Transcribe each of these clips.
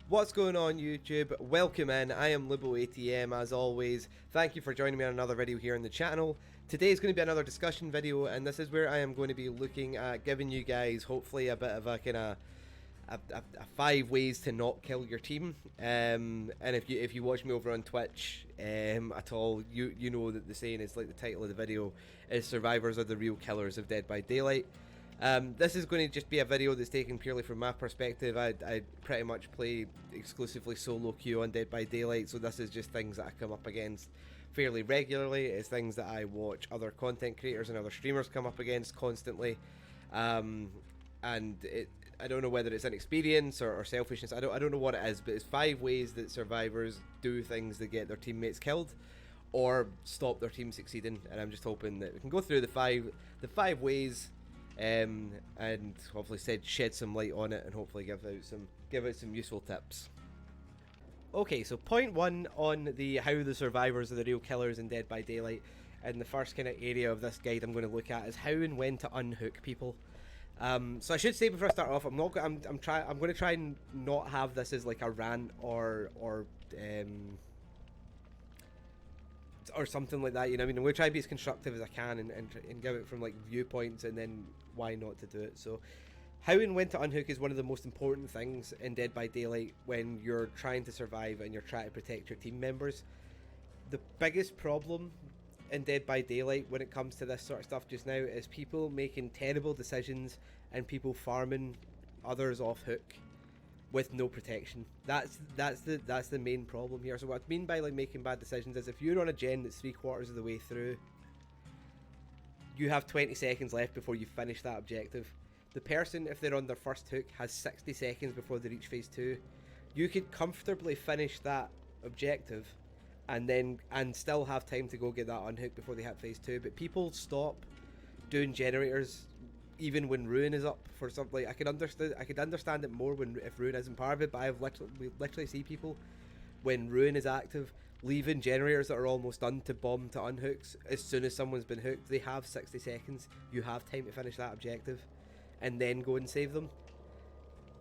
What's going on YouTube? Welcome in, I am Luboatm as always. Thank you for joining me on another video here on the channel. Today is going to be another discussion video, and this is where I am going to be looking at giving you guys hopefully a bit of a kind of a 5 ways to not kill your team. And if you watch me over on Twitch at all, you know that the saying is, like the title of the video is, survivors are the real killers of Dead by Daylight. This is going to just be a video that's taken purely from my perspective. I pretty much play exclusively solo queue on Dead by Daylight, so this is just things that I come up against fairly regularly. It's things that I watch other content creators and other streamers come up against constantly. I don't know whether it's inexperience or selfishness. I don't know what it is, but it's 5 ways that survivors do things that get their teammates killed or stop their team succeeding. And I'm just hoping that we can go through the five ways. And hopefully shed some light on it, and hopefully give out some useful tips. Okay, so point 1 on the how the survivors are the real killers in Dead by Daylight, and the first kind of area of this guide I'm going to look at is how and when to unhook people. So I should say before I start off, I'm going to try and not have this as like a rant or something like that, you know what I mean? I'm going to try and be as constructive as I can and give it from like viewpoints, and then why not to do it. So how and when to unhook is one of the most important things in Dead by Daylight when you're trying to survive and you're trying to protect your team members. The biggest problem in Dead by Daylight when it comes to this sort of stuff just now is people making terrible decisions and people farming others off hook with no protection. That's the main problem here. So what I mean by like making bad decisions is, if you're on a gen that's 3/4 of the way through, you have 20 seconds left before you finish that objective. The person, if they're on their first hook, has 60 seconds before they reach phase 2. You could comfortably finish that objective and still have time to go get that unhook before they hit phase 2. But people stop doing generators even when Ruin is up for something. Like, I could understand it more if Ruin isn't part of it, but we literally see people when Ruin is active leaving generators that are almost done to bomb to unhooks. As soon as someone's been hooked, they have 60 seconds. You have time to finish that objective and then go and save them.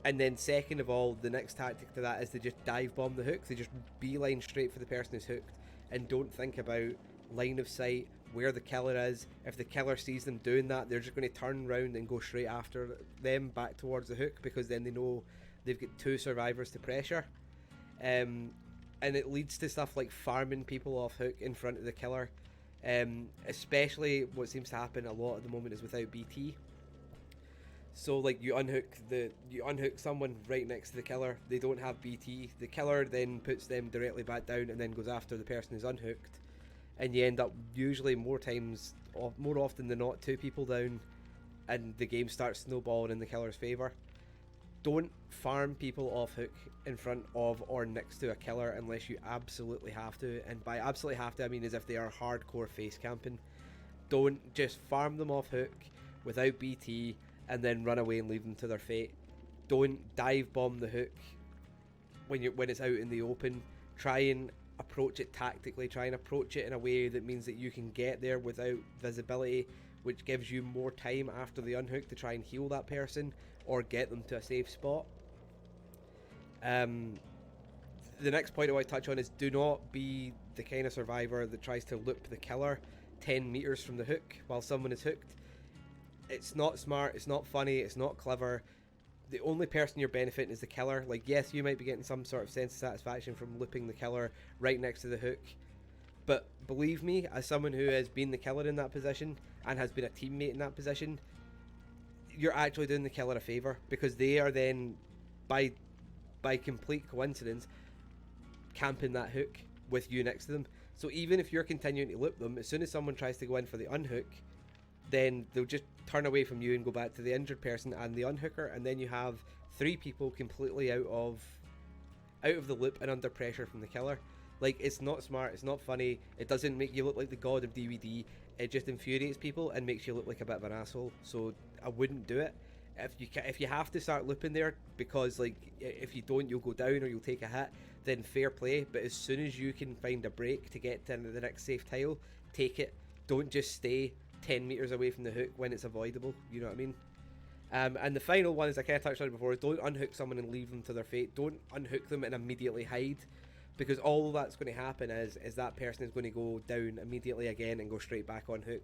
And then second of all, the next tactic to that is to just dive bomb the hook. They just beeline straight for the person who's hooked and don't think about line of sight, where the killer is. If the killer sees them doing that, they're just going to turn around and go straight after them back towards the hook, because then they know they've got 2 survivors to pressure. And it leads to stuff like farming people off hook in front of the killer. Especially what seems to happen a lot at the moment is without BT. So like you unhook someone right next to the killer, they don't have BT, the killer then puts them directly back down and then goes after the person who's unhooked, and you end up usually more often than not 2 people down, and the game starts snowballing in the killer's favour. Don't farm people off hook in front of or next to a killer unless you absolutely have to, and by absolutely have to I mean as if they are hardcore face camping. Don't just farm them off hook without BT and then run away and leave them to their fate. Don't dive bomb the hook when it's out in the open. Try and approach it tactically. Try and approach it in a way that means that you can get there without visibility, which gives you more time after the unhook to try and heal that person or get them to a safe spot. The next point I want to touch on is, do not be the kind of survivor that tries to loop the killer 10 meters from the hook while someone is hooked. It's not smart, it's not funny, it's not clever. The only person you're benefiting is the killer. Like, yes, you might be getting some sort of sense of satisfaction from looping the killer right next to the hook, but believe me, as someone who has been the killer in that position and has been a teammate in that position, you're actually doing the killer a favour, because they are then, by complete coincidence, camping that hook with you next to them. So even if you're continuing to loop them, as soon as someone tries to go in for the unhook, then they'll just turn away from you and go back to the injured person and the unhooker, and then you have 3 people completely out of the loop and under pressure from the killer. Like, it's not smart, it's not funny, it doesn't make you look like the god of DBD, it just infuriates people and makes you look like a bit of an asshole. So I wouldn't do it. If you have to start looping there because, like, if you don't you'll go down or you'll take a hit, then fair play. But as soon as you can find a break to get to the next safe tile, take it. Don't just stay 10 meters away from the hook when it's avoidable, you know what I mean? And the final one, as I kind of touched on before, is don't unhook someone and leave them to their fate. Don't unhook them and immediately hide, because all that's going to happen is that person is going to go down immediately again and go straight back on hook.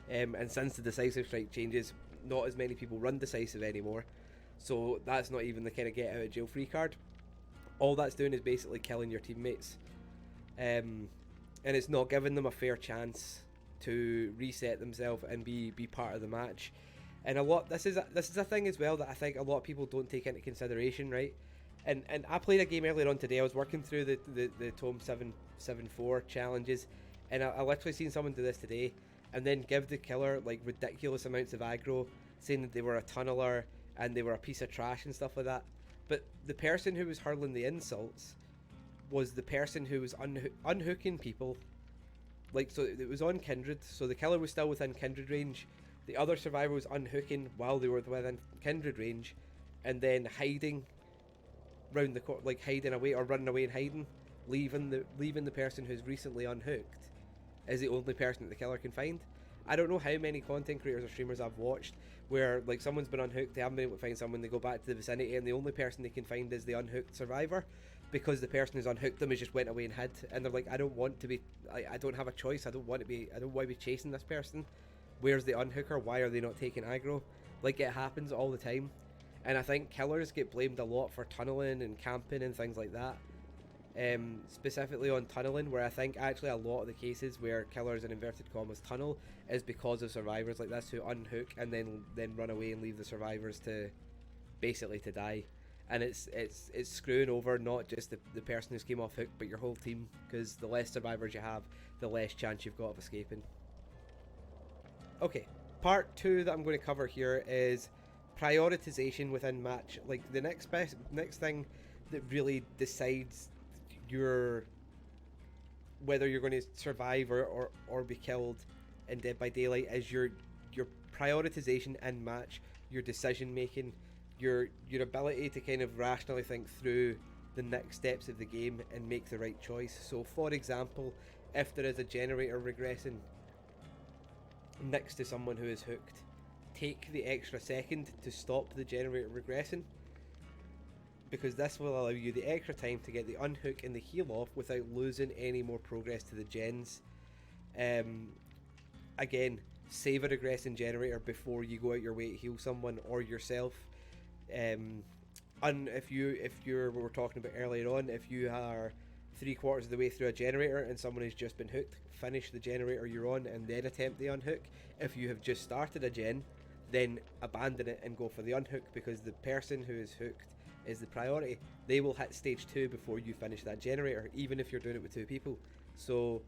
And since the decisive strike changes, not as many people run decisive anymore, so that's not even the kind of get out of jail free card. All that's doing is basically killing your teammates, and it's not giving them a fair chance to reset themselves and be part of the match. And this is a thing as well that I think a lot of people don't take into consideration, right? And I played a game earlier on today. I was working through the Tome 774 challenges, and I literally seen someone do this today, and then give the killer like ridiculous amounts of aggro, saying that they were a tunneler and they were a piece of trash and stuff like that. But the person who was hurling the insults was the person who was unhooking people. Like, so it was on Kindred, so the killer was still within Kindred range. The other survivor was unhooking while they were within Kindred range, and then hiding round the corner, like hiding away or running away and hiding, leaving the person who's recently unhooked is the only person that the killer can find. I don't know how many content creators or streamers I've watched where like someone's been unhooked, they haven't been able to find someone, they go back to the vicinity and the only person they can find is the unhooked survivor, because the person who's unhooked them has just went away and hid, and they're like, I don't want to be, I don't have a choice, I don't want to be chasing this person. Where's the unhooker? Why are they not taking aggro? Like, it happens all the time. And I think killers get blamed a lot for tunneling and camping and things like that. Specifically on tunneling, where I think actually a lot of the cases where killers in inverted commas tunnel is because of survivors like this who unhook and then run away and leave the survivors to basically to die. And it's screwing over not just the person who's came off hook, but your whole team, because the less survivors you have, the less chance you've got of escaping. Okay, part 2 that I'm going to cover here is prioritization within match. Like, the next thing that really decides whether you're going to survive or be killed in Dead by Daylight is your prioritization in match, your decision making, your ability to kind of rationally think through the next steps of the game and make the right choice. So for example, if there is a generator regressing next to someone who is hooked, take the extra second to stop the generator regressing, because this will allow you the extra time to get the unhook and the heal off without losing any more progress to the gens. Again, save a regressing generator before you go out your way to heal someone or yourself. And if you're what we're talking about earlier on, if you are 3/4 of the way through a generator and someone has just been hooked, finish the generator you're on and then attempt the unhook. If you have just started a gen, then abandon it and go for the unhook, because the person who is hooked is the priority. They will hit stage 2 before you finish that generator, even if you're doing it with 2 people. So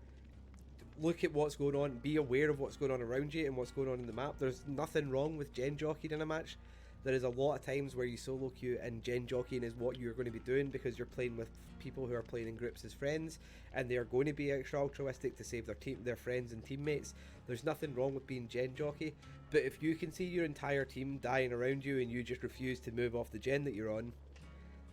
look at what's going on, be aware of what's going on around you and what's going on in the map. There's nothing wrong with gen jockeying in a match. There is a lot of times where you solo queue and gen jockeying is what you're going to be doing, because you're playing with people who are playing in groups as friends, and they are going to be extra altruistic to save their friends and teammates. There's nothing wrong with being gen jockey, but if you can see your entire team dying around you and you just refuse to move off the gen that you're on,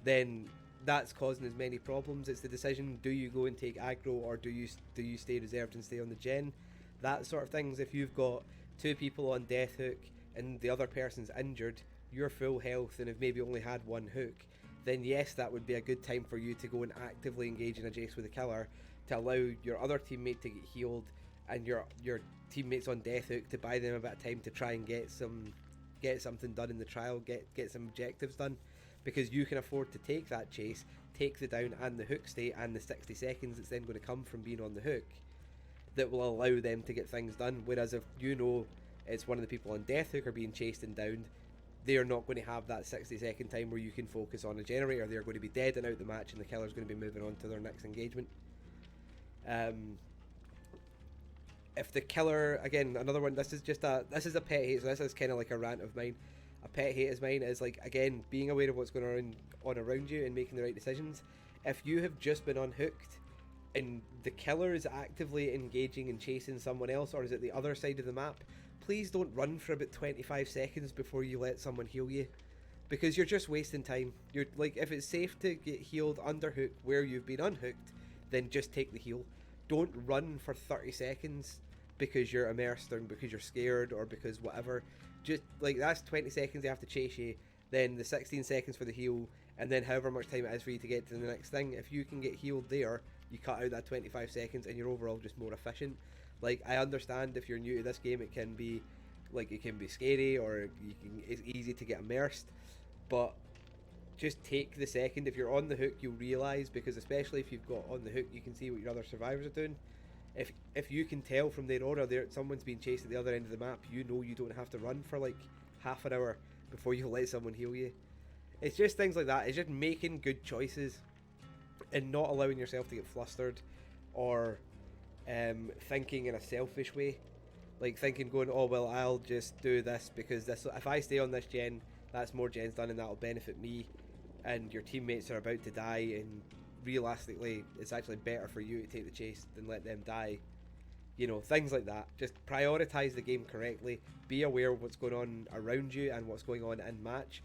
then that's causing as many problems. It's the decision, do you go and take aggro, or do you stay reserved and stay on the gen? That sort of things. If you've got 2 people on death hook and the other person's injured, you're full health and have maybe only had 1 hook, then yes, that would be a good time for you to go and actively engage in a chase with a killer to allow your other teammate to get healed and your teammates on death hook to buy them a bit of time to try and get something done in the trial, get some objectives done, because you can afford to take that chase, take the down and the hook state and the 60 seconds that's then going to come from being on the hook that will allow them to get things done. Whereas if you know it's one of the people on death hook are being chased and downed, they are not going to have that 60-second time where you can focus on a generator. They're going to be dead and out the match, and the killer's going to be moving on to their next engagement. If the killer, again, another one, this is a pet hate, so this is kind of like a rant of mine. A pet hate is mine is, like, again, being aware of what's going on around you and making the right decisions. If you have just been unhooked and the killer is actively engaging and chasing someone else, or is at the other side of the map, please don't run for about 25 seconds before you let someone heal you, because you're just wasting time. You're like, if it's safe to get healed under hook where you've been unhooked, then just take the heal. Don't run for 30 seconds because you're immersed or because you're scared or because whatever. just like that's 20 seconds they have to chase you, then the 16 seconds for the heal, and then however much time it is for you to get to the next thing. If you can get healed there, you cut out that 25 seconds and you're overall just more efficient. Like, I understand if you're new to this game, it can be scary, or it's easy to get immersed, but just take the second. If you're on the hook, you'll realise, because especially if you've got on the hook, you can see what your other survivors are doing. If you can tell from their aura there someone's being chased at the other end of the map, you know you don't have to run for like half an hour before you let someone heal you. It's just things like that. It's just making good choices and not allowing yourself to get flustered, or thinking in a selfish way. Like thinking, going, oh well, I'll just do this because this, if I stay on this gen, that's more gens done and that'll benefit me, and your teammates are about to die, and realistically it's actually better for you to take the chase than let them die. You know, things like that. Just prioritise the game correctly. Be aware of what's going on around you and what's going on in match.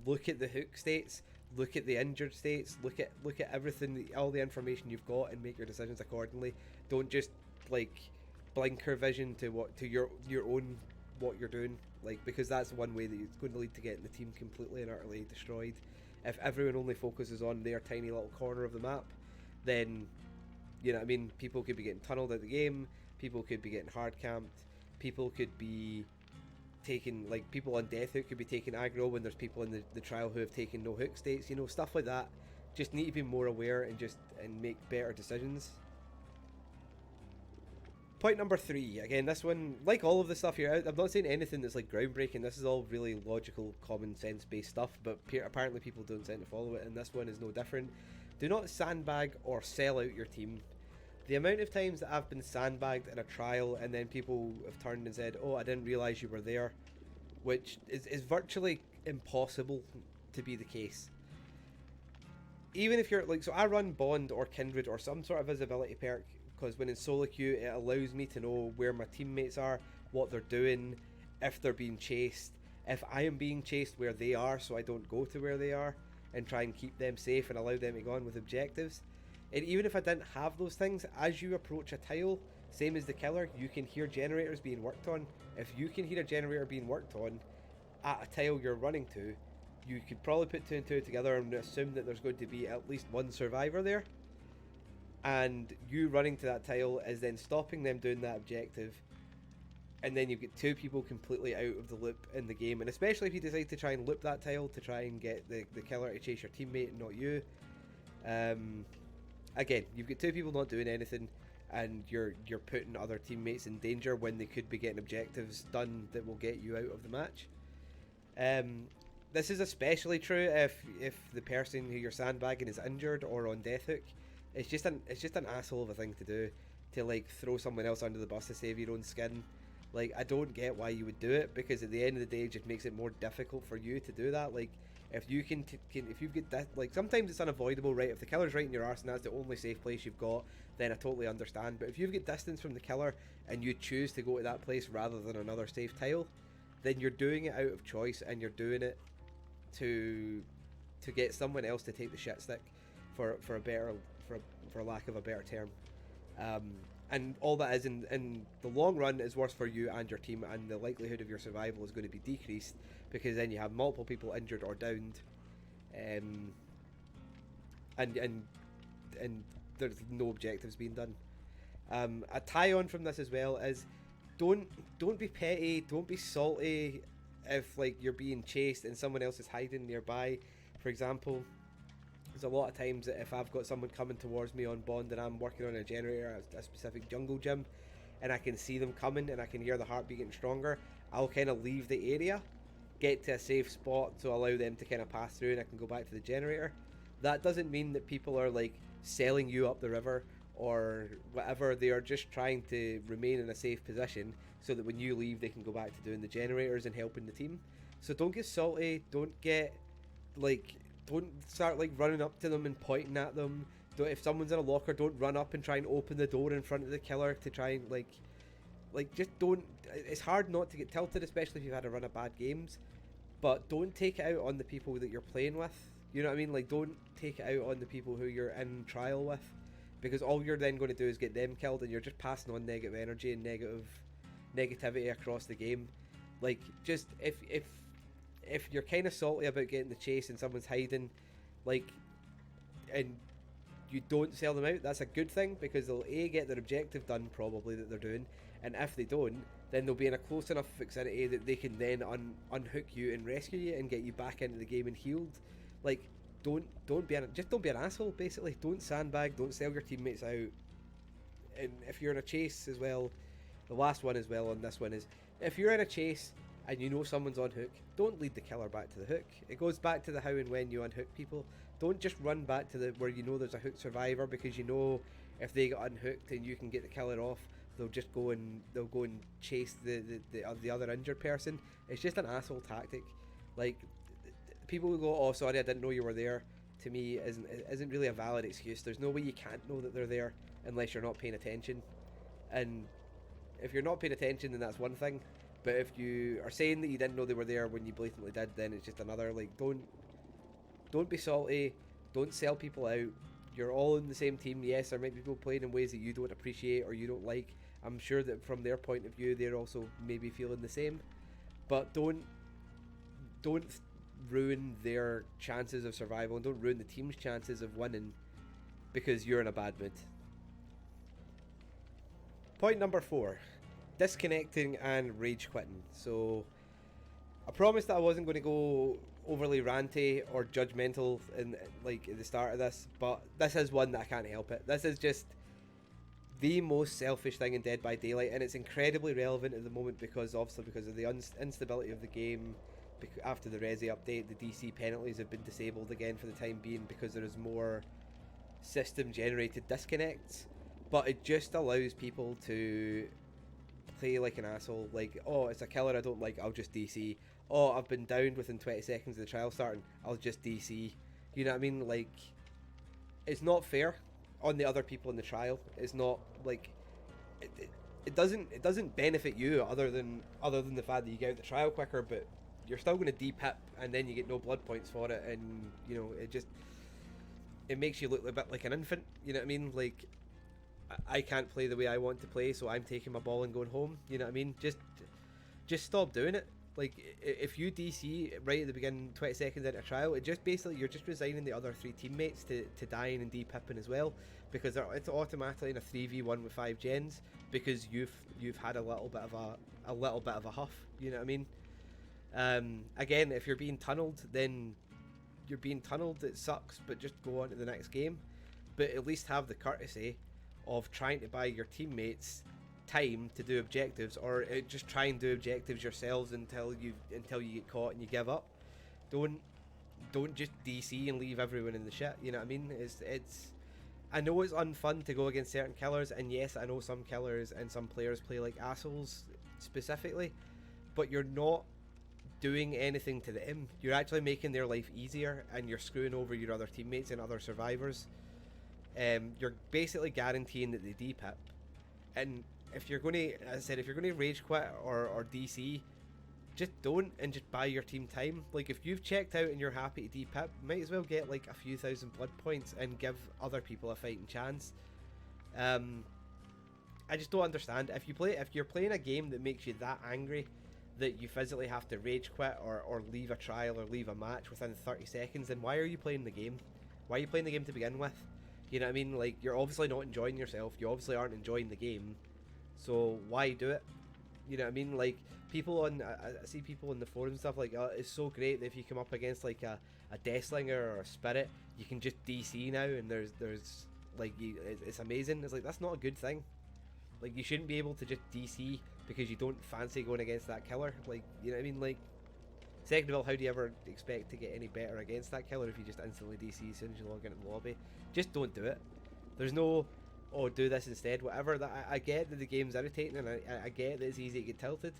Look at the hook states, look at the injured states, look at everything, all the information you've got, and make your decisions accordingly. Don't just like blinker vision to your own what you're doing, like, because that's one way that it's going to lead to getting the team completely and utterly destroyed. If everyone only focuses on their tiny little corner of the map, then, you know what I mean, people could be getting tunneled out of the game, people could be getting hard camped, people could be taking, like, people on death hook could be taking aggro when there's people in the trial who have taken no hook states, you know, stuff like that. Just need to be more aware and make better decisions. Point number 3, again, this one, like all of the stuff here, I'm not saying anything that's like groundbreaking, this is all really logical, common sense based stuff, but apparently people don't tend to follow it, and this one is no different. Do not sandbag or sell out your team. The amount of times that I've been sandbagged in a trial and then people have turned and said, oh, I didn't realise you were there, which is virtually impossible to be the case. Even if you're like, so I run Bond or Kindred or some sort of visibility perk, because when in solo queue it allows me to know where my teammates are, what they're doing, if they're being chased, if I am being chased, where they are, so I don't go to where they are, and try and keep them safe and allow them to go on with objectives. And even if I didn't have those things, as you approach a tile, same as the killer, you can hear generators being worked on. If you can hear a generator being worked on at a tile you're running to, you could probably put 2 and 2 together and assume that there's going to be at least one survivor there. And you running to that tile is then stopping them doing that objective, and then you've got 2 people completely out of the loop in the game. And especially if you decide to try and loop that tile to try and get the killer to chase your teammate and not you, again, you've got 2 people not doing anything, and you're putting other teammates in danger when they could be getting objectives done that will get you out of the match. This is especially true if the person who you're sandbagging is injured or on death hook. It's just an asshole of a thing to do, to like throw someone else under the bus to save your own skin. Like, I don't get why you would do it, because at the end of the day it just makes it more difficult for you to do that. Like, if you if you get that, like, sometimes it's unavoidable, right? If the killer's right in your arse and that's the only safe place you've got, then I totally understand. But if you've got distance from the killer and you choose to go to that place rather than another safe tile, then you're doing it out of choice, and you're doing it to get someone else to take the shit stick, for lack of a better term. And all that is, in the long run, is worse for you and your team, and the likelihood of your survival is going to be decreased, because then you have multiple people injured or downed, and there's no objectives being done. A tie-on from this as well is, don't be petty, don't be salty if like you're being chased and someone else is hiding nearby. For example, there's a lot of times that if I've got someone coming towards me on Bond and I'm working on a generator at a specific jungle gym, and I can see them coming and I can hear the heartbeat getting stronger, I'll kind of leave the area, get to a safe spot to allow them to kind of pass through, and I can go back to the generator. That doesn't mean that people are like selling you up the river or whatever. They are just trying to remain in a safe position so that when you leave they can go back to doing the generators and helping the team. So don't get salty, don't start like running up to them and pointing at them. If someone's in a locker, don't run up and try and open the door in front of the killer to try and like just don't. It's hard not to get tilted, especially if you've had a run of bad games, but don't take it out on the people that you're playing with. You know what I mean? Like, don't take it out on the people who you're in trial with, because all you're then going to do is get them killed, and you're just passing on negative energy and negativity across the game. Like, just if you're kind of salty about getting the chase and someone's hiding, like, and you don't sell them out, that's a good thing, because they'll get their objective done probably that they're doing, and if they don't, then they'll be in a close enough vicinity that they can then unhook you and rescue you and get you back into the game and healed. Like, don't be an asshole, basically. Don't sandbag, don't sell your teammates out. And if you're in a chase as well, the last one as well on this one is, if you're in a chase and you know someone's on hook, don't lead the killer back to the hook. It goes back to the how and when you unhook people. Don't just run back to the where you know there's a hook survivor, because you know if they get unhooked and you can get the killer off, they'll go and chase the other injured person. It's just an asshole tactic. Like, people will go, "Oh, sorry, I didn't know you were there." To me, isn't really a valid excuse. There's no way you can't know that they're there unless you're not paying attention. And if you're not paying attention, then that's one thing. But if you are saying that you didn't know they were there when you blatantly did, then it's just another. Like, don't be salty. Don't sell people out. You're all in the same team. Yes, there might be people playing in ways that you don't appreciate or you don't like. I'm sure that from their point of view, they're also maybe feeling the same. But don't ruin their chances of survival, and don't ruin the team's chances of winning because you're in a bad mood. Point number 4, disconnecting and rage quitting. So I promised that I wasn't going to go overly ranty or judgmental in like at the start of this, but this is one that I can't help it. This is just the most selfish thing in Dead by Daylight, and it's incredibly relevant at the moment because of the instability of the game. After the Resi update, the DC penalties have been disabled again for the time being because there is more system generated disconnects, but it just allows people to play like an asshole. Like, oh, it's a killer I don't like, I'll just DC. Oh, I've been downed within 20 seconds of the trial starting, I'll just DC. You know what I mean? Like, it's not fair on the other people in the trial. It's not like it doesn't benefit you other than the fact that you get out the trial quicker, but you're still going to de-pip and then you get no blood points for it, and you know, it makes you look a bit like an infant. You know what I mean? Like, I can't play the way I want to play, so I'm taking my ball and going home. You know what I mean? Just stop doing it. Like, if you DC right at the beginning, 20 seconds into a trial, it just basically, you're just resigning the other 3 teammates to dying and de-pipping as well, because it's automatically in a 3v1 with 5 gens because you've had a little bit of a huff. You know what I mean? Again, if you're being tunneled, then you're being tunneled. It sucks, but just go on to the next game. But at least have the courtesy of trying to buy your teammates time to do objectives, or just try and do objectives yourselves until you get caught and you give up. Don't just DC and leave everyone in the shit. You know what I mean? It's I know it's unfun to go against certain killers, and yes, I know some killers and some players play like assholes specifically, but you're not doing anything to them. You're actually making their life easier, and you're screwing over your other teammates and other survivors. You're basically guaranteeing that they de-pip. And if you're going to, as I said, if you're going to rage quit or DC, just don't, and just buy your team time. Like, if you've checked out and you're happy to de-pip, might as well get like a few thousand blood points and give other people a fighting chance. I just don't understand. If you're playing a game that makes you that angry that you physically have to rage quit or leave a trial or leave a match within 30 seconds, then why are you playing the game? Why are you playing the game to begin with? You know what I mean? Like, you're obviously not enjoying yourself. You obviously aren't enjoying the game. So why do it? You know what I mean? Like, people I see people in the forums and stuff like, oh, it's so great that if you come up against like a Deathslinger or a Spirit, you can just DC now, and there's like, it's amazing. It's like, that's not a good thing. Like, you shouldn't be able to just DC because you don't fancy going against that killer. Like, you know what I mean? Like, second of all, how do you ever expect to get any better against that killer if you just instantly DC as soon as you log into the lobby? Just don't do it. There's no, oh, do this instead, whatever. That I get that the game's irritating, and I get that it's easy to get tilted,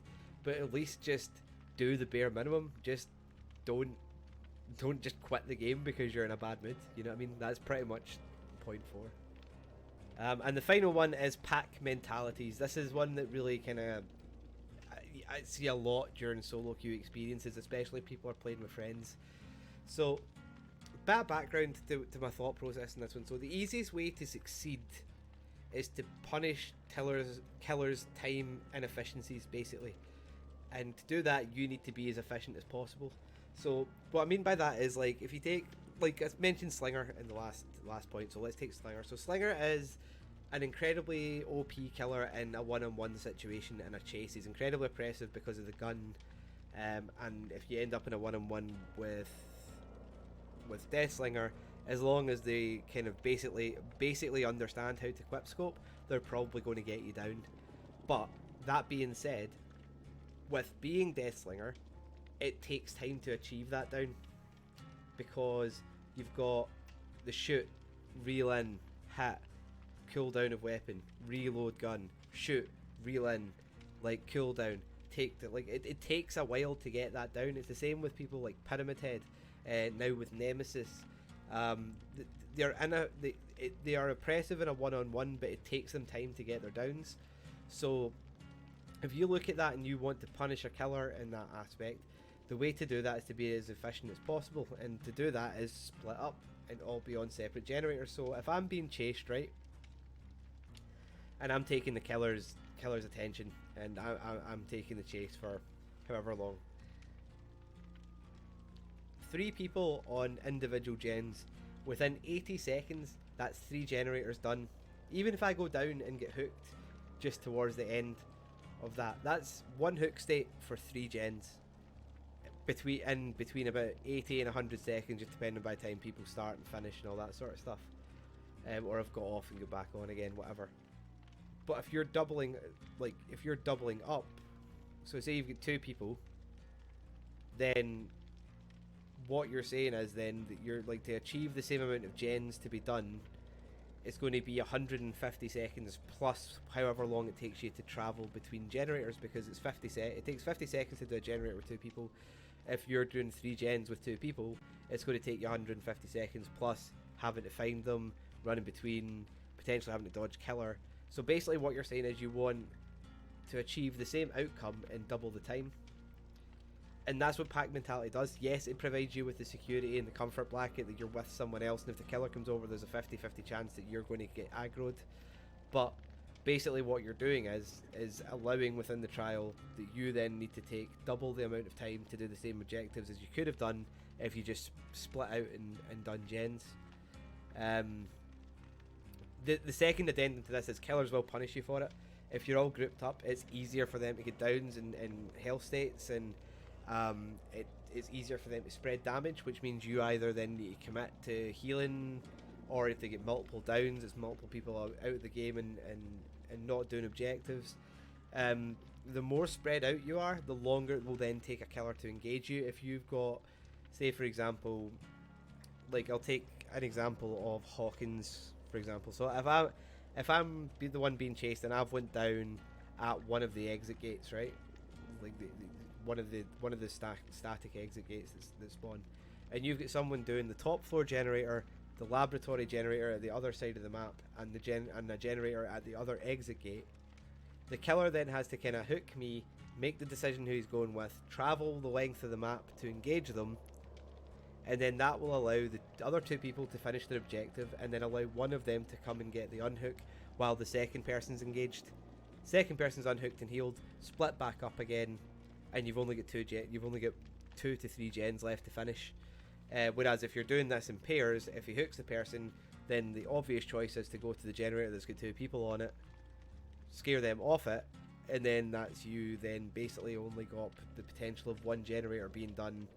but at least just do the bare minimum. Just don't just quit the game because you're in a bad mood. You know what I mean? That's pretty much point 4. And the final one is pack mentalities. This is one that really kind of I see a lot during solo queue experiences, especially if people are playing with friends. So, bad background to my thought process in this one. So the easiest way to succeed is to punish killers' time inefficiencies, basically. and to do that, you need to be as efficient as possible. So what I mean by that is, like, if you take, like I mentioned Slinger in the last point, so let's take Slinger. So Slinger is an incredibly OP killer in a one-on-one situation in a chase. He's incredibly oppressive because of the gun, and if you end up in a one-on-one with Deathslinger, as long as they kind of basically understand how to quick scope, they're probably going to get you down. But that being said, with being Deathslinger, it takes time to achieve that down, because you've got the shoot, reel in, hit, cooldown of weapon, reload gun, shoot, reel in, like cooldown, take the, like it takes a while to get that down. It's the same with people like Pyramid Head, now with Nemesis. They are oppressive in a one-on-one, but it takes them time to get their downs. So if you look at that and you want to punish a killer in that aspect, the way to do that is to be as efficient as possible, and to do that is split up and all be on separate generators. So if I'm being chased, right, and I'm taking the killer's attention, and I'm taking the chase for however long, 3 people on individual gens, within 80 seconds, that's 3 generators done. Even if I go down and get hooked just towards the end of that, that's 1 hook state for 3 gens. Between about 80 and 100 seconds, just depending by the time people start and finish and all that sort of stuff. Or I've got off and go back on again, whatever. But if you're doubling, up, so say you've got 2 people, then what you're saying is then that you're like, to achieve the same amount of gens to be done, it's going to be 150 seconds plus however long it takes you to travel between generators, because it's it takes 50 seconds to do a generator with 2 people. If you're doing 3 gens with 2 people, it's going to take you 150 seconds plus having to find them, running between, potentially having to dodge killer. So basically what you're saying is you want to achieve the same outcome in double the time. And that's what pack mentality does. Yes, it provides you with the security and the comfort blanket that you're with someone else, and if the killer comes over, there's a 50-50 chance that you're going to get aggroed. But basically what you're doing is allowing within the trial that you then need to take double the amount of time to do the same objectives as you could have done if you just split out and done gens. The second addendum to this is killers will punish you for it. If you're all grouped up, it's easier for them to get downs and health states, and it's easier for them to spread damage, which means you either then need to commit to healing, or if they get multiple downs, it's multiple people out of the game and not doing objectives. The more spread out you are, the longer it will then take a killer to engage you. If you've got, say for example, like I'll take an example of Hawkins, for example. So if I'm the one being chased and I've went down at one of the exit gates, right, like one of the static exit gates that spawn, and you've got someone doing the top floor generator, the laboratory generator at the other side of the map, and the generator at the other exit gate, the killer then has to kind of hook me, make the decision who he's going with, travel the length of the map to engage them, and then that will allow the other 2 people to finish their objective, and then allow one of them to come and get the unhook while the second person's engaged. Second person's unhooked and healed, split back up again, and you've only got 2 to 3 gens left to finish. Whereas if you're doing this in pairs, if he hooks the person, then the obvious choice is to go to the generator that's got 2 people on it, scare them off it, and then that's you then basically only got the potential of 1 generator being done,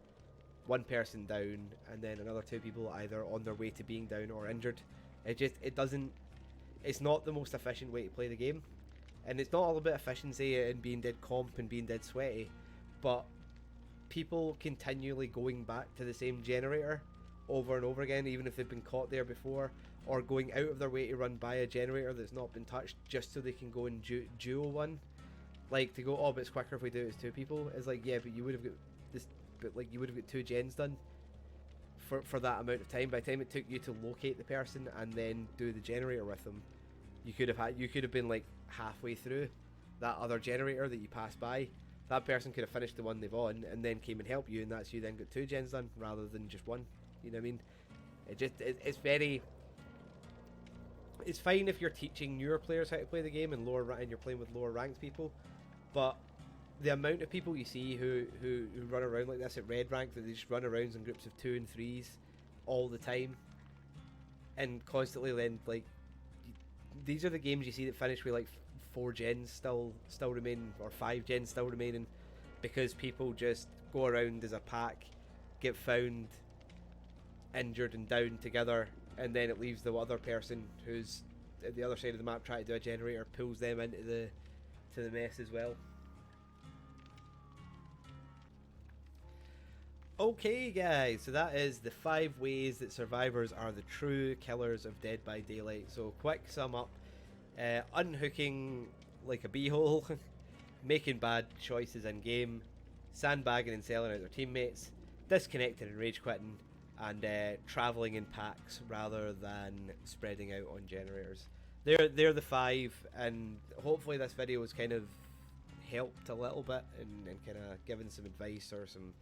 1 person down, and then another 2 people either on their way to being down or injured. It's not the most efficient way to play the game, and it's not all about efficiency and being dead comp and being dead sweaty, but people continually going back to the same generator over and over again, even if they've been caught there before, or going out of their way to run by a generator that's not been touched just so they can go and duo one. Like, to go, oh, but it's quicker if we do it as 2 people. It's like, yeah, but you would have got this, but like you would have got 2 gens done for that amount of time. By the time it took you to locate the person and then do the generator with them, you could have been like halfway through that other generator that you passed by. That person could have finished the one they've on and then came and helped you, and that's you then got 2 gens done rather than just 1. You know what I mean? It's fine if you're teaching newer players how to play the game and you're playing with lower ranked people, but the amount of people you see who run around like this at red rank, that they just run around in groups of 2 and 3s all the time, and constantly then like these are the games you see that finish with like 4 gens still remain, or 5 gens still remaining, because people just go around as a pack, get found injured and down together, and then it leaves the other person who's at the other side of the map trying to do a generator, pulls them into the mess as well. Okay guys, so that is the 5 ways that survivors are the true killers of Dead by Daylight. So quick sum up: unhooking like a beehole, making bad choices in game, sandbagging and selling out their teammates, disconnecting and rage quitting, and travelling in packs rather than spreading out on generators. They're the 5, and hopefully this video has kind of helped a little bit and kind of given some advice or some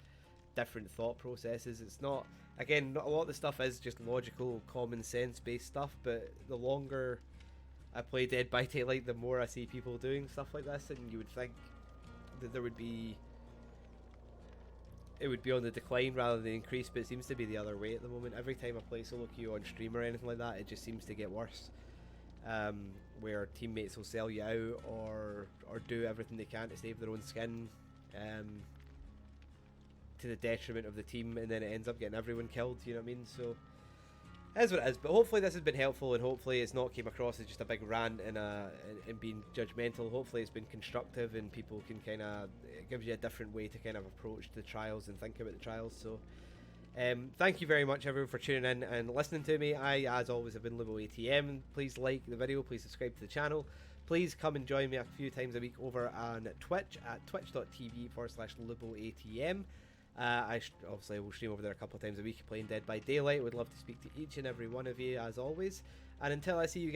different thought processes. It's not, again, not a lot of the stuff is just logical, common sense based stuff, but the longer I play Dead by Daylight, the more I see people doing stuff like this, and you would think that it would be on the decline rather than increase, but it seems to be the other way at the moment. Every time I play solo queue on stream or anything like that, it just seems to get worse, where teammates will sell you out or do everything they can to save their own skin, to the detriment of the team, and then it ends up getting everyone killed, you know what I mean? So it is what it is, but hopefully this has been helpful, and hopefully it's not came across as just a big rant and being judgmental. Hopefully it's been constructive, and people can kind of, it gives you a different way to kind of approach the trials and think about the trials. So thank you very much everyone for tuning in and listening to me. I, as always, have been Luboatm. Please like the video, please subscribe to the channel, please come and join me a few times a week over on Twitch at twitch.tv/Luboatm. Obviously will stream over there a couple of times a week playing Dead by Daylight. Would love to speak to each and every one of you as always, and until I see you guys